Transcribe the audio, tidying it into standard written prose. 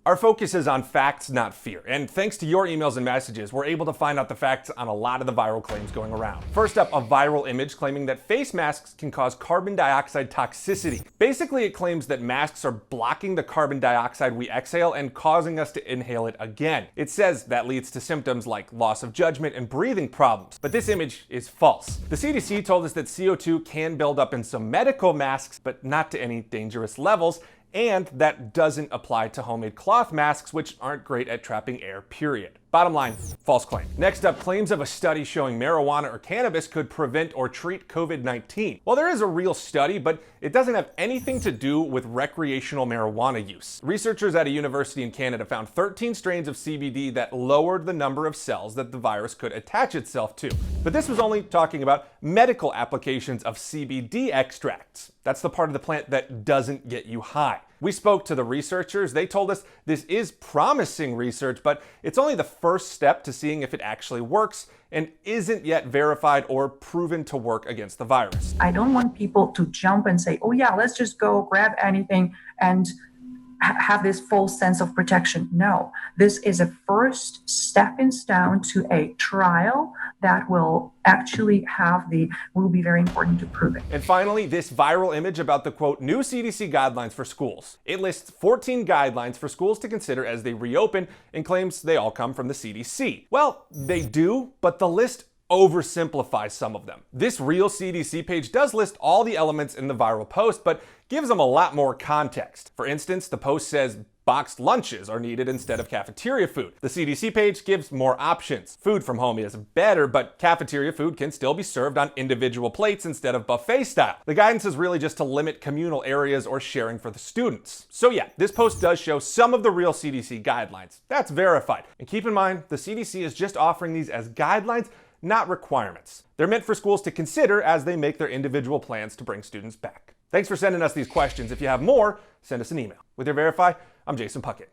Our focus is on facts, not fear. And thanks to your emails and messages, we're able to find out the facts on a lot of the viral claims going around. First up, a viral image claiming that face masks can cause carbon dioxide toxicity. Basically, it claims that masks are blocking the carbon dioxide we exhale and causing us to inhale it again. It says that leads to symptoms like loss of judgment and breathing problems. But this image is false. The CDC told us that CO2 can build up in some medical masks, but not to any dangerous levels. And that doesn't apply to homemade cloth masks, which aren't great at trapping air, period. Bottom line, false claim. Next up, claims of a study showing marijuana or cannabis could prevent or treat COVID-19. Well, there is a real study, but it doesn't have anything to do with recreational marijuana use. Researchers at a university in Canada found 13 strains of CBD that lowered the number of cells that the virus could attach itself to. But this was only talking about medical applications of CBD extracts. That's the part of the plant that doesn't get you high. We spoke to the researchers. They told us this is promising research, but it's only the first step to seeing if it actually works and isn't yet verified or proven to work against the virus. I don't want people to jump and say, oh yeah, let's just go grab anything and have this false sense of protection. No, this is a first stepping stone to a trial that will actually will be very important to prove it. And finally, this viral image about the quote, new CDC guidelines for schools. It lists 14 guidelines for schools to consider as they reopen and claims they all come from the CDC. Well, they do, but the list oversimplifies some of them. This real CDC page does list all the elements in the viral post, but gives them a lot more context. For instance, the post says boxed lunches are needed instead of cafeteria food. The CDC page gives more options. Food from home is better, but cafeteria food can still be served on individual plates instead of buffet style. The guidance is really just to limit communal areas or sharing for the students. So yeah, this post does show some of the real CDC guidelines. That's verified. And keep in mind, the CDC is just offering these as guidelines, not requirements. They're meant for schools to consider as they make their individual plans to bring students back. Thanks for sending us these questions. If you have more, send us an email. With your Verify, I'm Jason Puckett.